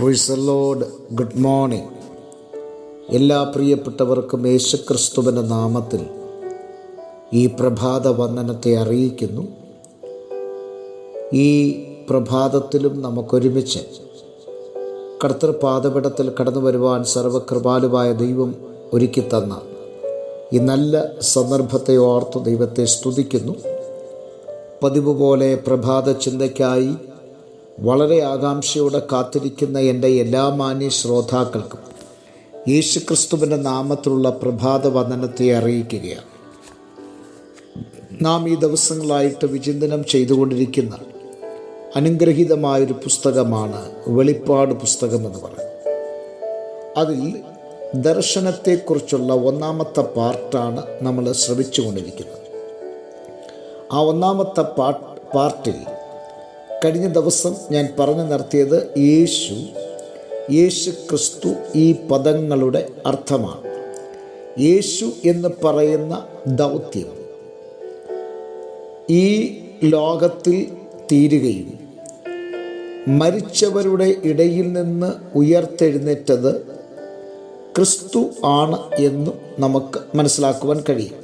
Praise the Lord. Good morning. എല്ലാ പ്രിയപ്പെട്ടവർക്കും യേശുക്രിസ്തുവിൻ്റെ നാമത്തിൽ ഈ പ്രഭാത വന്ദനത്തെ അറിയിക്കുന്നു. ഈ പ്രഭാതത്തിലും നമുക്കൊരുമിച്ച് കർത്തൃപാദപീഠത്തിൽ കടന്നു വരുവാൻ സർവകൃപാലുവായ ദൈവം ഒരുക്കി തന്ന ഈ നല്ല സന്ദർഭത്തെ ഓർത്ത് ദൈവത്തെ സ്തുതിക്കുന്നു. പതിവ് പോലെ പ്രഭാത ചിന്തയ്ക്കായി വളരെ ആകാംക്ഷയോടെ കാത്തിരിക്കുന്ന എൻ്റെ എല്ലാ മാന്യ ശ്രോതാക്കൾക്കും യേശുക്രിസ്തുവിൻ്റെ നാമത്തിലുള്ള പ്രഭാത വന്ദനത്തെ അറിയിക്കുകയാണ്. നാം ഈ ദിവസങ്ങളായിട്ട് വിചിന്തനം ചെയ്തുകൊണ്ടിരിക്കുന്ന അനുഗ്രഹീതമായൊരു പുസ്തകമാണ് വെളിപ്പാട് പുസ്തകം എന്ന് പറയുന്നത്. അതിൽ ദർശനത്തെക്കുറിച്ചുള്ള ഒന്നാമത്തെ പാർട്ടാണ് നമ്മൾ ശ്രമിച്ചുകൊണ്ടിരിക്കുന്നത്. ആ ഒന്നാമത്തെ പാർട്ടിൽ കഴിഞ്ഞ ദിവസം ഞാൻ പറഞ്ഞു നിർത്തിയത് യേശു ക്രിസ്തു ഈ പദങ്ങളുടെ അർത്ഥമാണ്. യേശു എന്ന് പറയുന്ന ദൗത്യം ഈ ലോകത്തിൽ തീരുകയും മരിച്ചവരുടെ ഇടയിൽ നിന്ന് ഉയർത്തെഴുന്നേറ്റത് ക്രിസ്തു ആണ് എന്നും നമുക്ക് മനസ്സിലാക്കുവാൻ കഴിയും.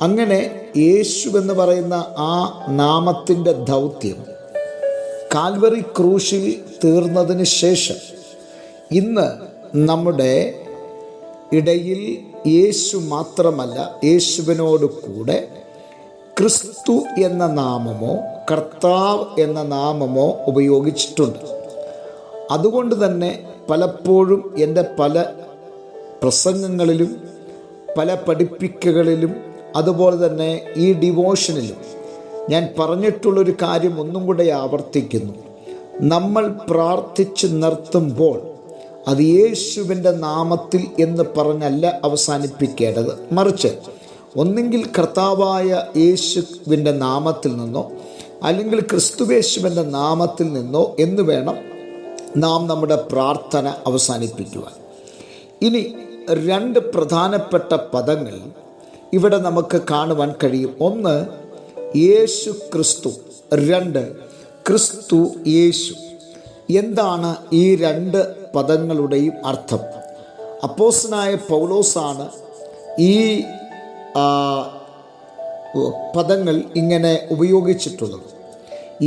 അങ്ങനെ യേശു എന്ന് പറയുന്ന ആ നാമത്തിൻ്റെ ദൗത്യം കാൽവറി ക്രൂശിൽ തീർന്നതിന് ശേഷം ഇന്ന് നമ്മുടെ ഇടയിൽ യേശു മാത്രമല്ല, യേശുവിനോട് കൂടെ ക്രിസ്തു എന്ന നാമമോ കർത്താവ് എന്ന നാമമോ ഉപയോഗിച്ചിട്ടുണ്ട്. അതുകൊണ്ട് തന്നെ പലപ്പോഴും എൻ്റെ പല പ്രസംഗങ്ങളിലും പല പഠിപ്പിക്കകളിലും അതുപോലെ തന്നെ ഈ ഡിവോഷനിലും ഞാൻ പറഞ്ഞിട്ടുള്ളൊരു കാര്യം ഒന്നും കൂടെ ആവർത്തിക്കുന്നു. നമ്മൾ പ്രാർത്ഥിച്ച് നിർത്തുമ്പോൾ അത് യേശുവിൻ്റെ നാമത്തിൽ എന്ന് പറഞ്ഞല്ല അവസാനിപ്പിക്കേണ്ടത്, മറിച്ച് ഒന്നെങ്കിൽ കർത്താവായ യേശുവിൻ്റെ നാമത്തിൽ നിന്നോ അല്ലെങ്കിൽ ക്രിസ്തുവേശുവിൻ്റെ നാമത്തിൽ നിന്നോ എന്ന് വേണം നാം നമ്മുടെ പ്രാർത്ഥന അവസാനിപ്പിക്കുവാൻ. ഇനി രണ്ട് പ്രധാനപ്പെട്ട പദങ്ങൾ ഇവിടെ നമുക്ക് കാണുവാൻ കഴിയും. ഒന്ന് യേശു ക്രിസ്തു, രണ്ട് ക്രിസ്തു യേശു. എന്താണ് ഈ രണ്ട് പദങ്ങളുടെയും അർത്ഥം? അപ്പോസ്തലനായ പൗലോസാണ് ഈ പദങ്ങൾ ഇങ്ങനെ ഉപയോഗിച്ചിട്ടുള്ളത്.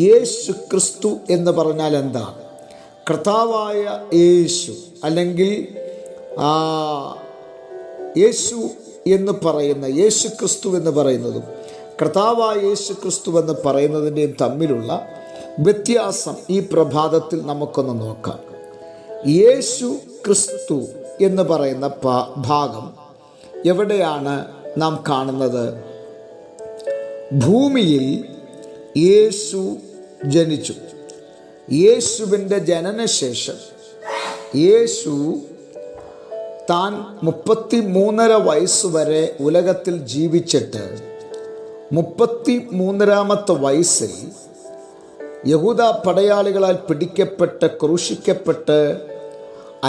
യേശു ക്രിസ്തു എന്ന് പറഞ്ഞാൽ എന്താണ്? കർത്താവായ യേശു അല്ലെങ്കിൽ യേശു എന്ന് പറയുന്ന യേശു ക്രിസ്തു എന്ന് പറയുന്നതും കർത്താവായ യേശു ക്രിസ്തു എന്ന് പറയുന്നതിൻ്റെയും തമ്മിലുള്ള വ്യത്യാസം ഈ പ്രഭാതത്തിൽ നമുക്കൊന്ന് നോക്കാം. യേശു ക്രിസ്തു എന്ന് പറയുന്ന ഭാഗം എവിടെയാണ് നാം കാണുന്നത്? ഭൂമിയിൽ യേശു ജനിച്ചു. യേശുവിൻ്റെ ജനനശേഷം യേശു താൻ 33.5 വയസ്സ് വരെ ഉലകത്തിൽ ജീവിച്ചിട്ട് 33-ാമത്തെ വയസ്സിൽ യഹൂദ പടയാളികളാൽ പിടിക്കപ്പെട്ട് ക്രൂശിക്കപ്പെട്ട്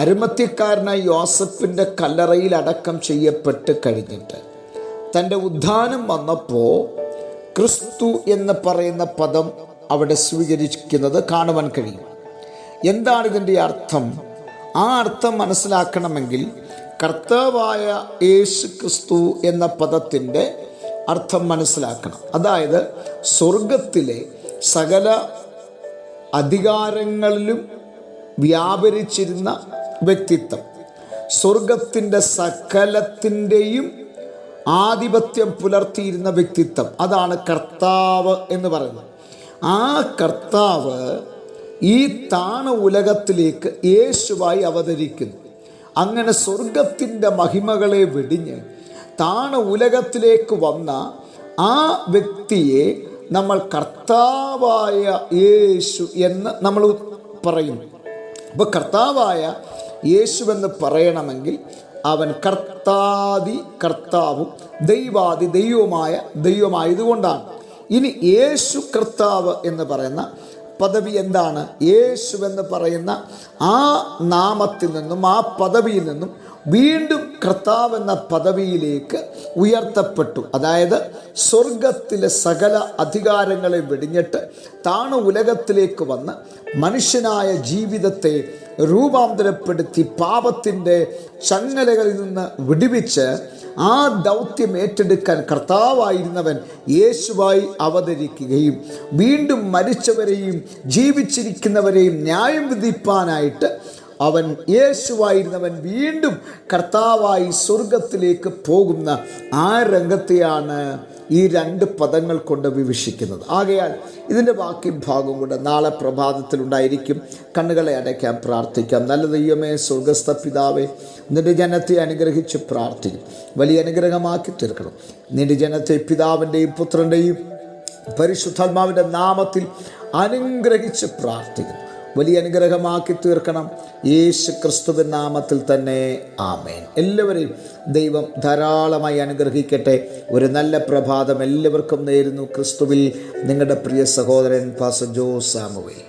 അരിമത്യക്കാരനായ യോസഫിൻ്റെ കല്ലറയിൽ അടക്കം ചെയ്യപ്പെട്ട് കഴിഞ്ഞിട്ട് തൻ്റെ ഉദ്ധാനം വന്നപ്പോൾ ക്രിസ്തു എന്ന് പറയുന്ന പദം അവിടെ സ്വീകരിക്കുന്നത് കാണുവാൻ കഴിയും. എന്താണ് ഇതിൻ്റെ അർത്ഥം? ആ അർത്ഥം മനസ്സിലാക്കണമെങ്കിൽ കർത്താവായ യേശു ക്രിസ്തു എന്ന പദത്തിൻ്റെ അർത്ഥം മനസ്സിലാക്കണം. അതായത് സ്വർഗത്തിലെ സകല അധികാരങ്ങളിലും വ്യാപരിച്ചിരുന്ന വ്യക്തിത്വം, സ്വർഗത്തിൻ്റെ സകലത്തിൻ്റെയും ആധിപത്യം പുലർത്തിയിരുന്ന വ്യക്തിത്വം, അതാണ് കർത്താവ് എന്ന് പറയുന്നത്. ആ കർത്താവ് ഈ താണ ഉലകത്തിലേക്ക് യേശുവായി അവതരിക്കുന്നു. അങ്ങനെ സ്വർഗത്തിൻ്റെ മഹിമകളെ വെടിഞ്ഞ് താണ ഉലകത്തിലേക്ക് വന്ന ആ വ്യക്തിയെ നമ്മൾ കർത്താവായ യേശു എന്ന് നമ്മൾ പറയുന്നു. അപ്പോൾ കർത്താവായ യേശുവെന്ന് പറയണമെങ്കിൽ അവൻ കർത്താവും ദൈവമായതുകൊണ്ടാണ്. ഇനി യേശു കർത്താവ് എന്ന് പറയുന്ന പദവി എന്താണ്? യേശു എന്ന് പറയുന്ന ആ നാമത്തിൽ നിന്നും ആ പദവിയിൽ നിന്നും വീണ്ടും കർത്താവ് എന്ന പദവിയിലേക്ക് ഉയർത്തപ്പെട്ടു. അതായത് സ്വർഗത്തിലെ സകല അധികാരങ്ങളെ വെടിഞ്ഞിട്ട് താണു ഉലകത്തിലേക്ക് വന്ന് മനുഷ്യനായ ജീവിതത്തെ രൂപാന്തരപ്പെടുത്തി പാപത്തിൻ്റെ ചങ്ങലകളിൽ നിന്ന് വിടുവിച്ച് ആ ദൗത്യം ഏറ്റെടുക്കാൻ കർത്താവായിരുന്നവൻ യേശുവായി അവതരിക്കുകയും വീണ്ടും മരിച്ചവരെയും ജീവിച്ചിരിക്കുന്നവരെയും ന്യായം വിധിപ്പാനായിട്ട് അവൻ യേശുവായിരുന്നവൻ വീണ്ടും കർത്താവായി സ്വർഗത്തിലേക്ക് പോകുന്ന ആ രംഗത്തെയാണ് ഈ രണ്ട് പദങ്ങൾ കൊണ്ട് വിവക്ഷിക്കുന്നത്. ആകയാൽ ഇതിൻ്റെ ബാക്കി ഭാഗം കൂടെ നാളെ പ്രഭാതത്തിലുണ്ടായിരിക്കും. കണ്ണുകളെ അടയ്ക്കാം, പ്രാർത്ഥിക്കാം. നല്ല ദൈവമേ, സ്വർഗസ്ഥ പിതാവേ, നിന്റെ ജനത്തെ അനുഗ്രഹിച്ച് പ്രാർത്ഥിക്കും. വലിയ അനുഗ്രഹമാക്കി തീർക്കണം. നിന്റെ ജനത്തെ പിതാവിൻ്റെയും പുത്രൻ്റെയും പരിശുദ്ധാത്മാവിൻ്റെ നാമത്തിൽ അനുഗ്രഹിച്ച് പ്രാർത്ഥിക്കുന്നു. വലിയ അനുഗ്രഹമാക്കി തീർക്കണം. യേശു ക്രിസ്തുവിൻ നാമത്തിൽ തന്നെ, ആമേൻ. എല്ലാവരെയും ദൈവം ധാരാളമായി അനുഗ്രഹിക്കട്ടെ. ഒരു നല്ല പ്രഭാതം എല്ലാവർക്കും നേരുന്നു. ക്രിസ്തുവിൽ നിങ്ങളുടെ പ്രിയ സഹോദരൻ പാസ്റ്റർ ജോസ് സാമുവേൽ.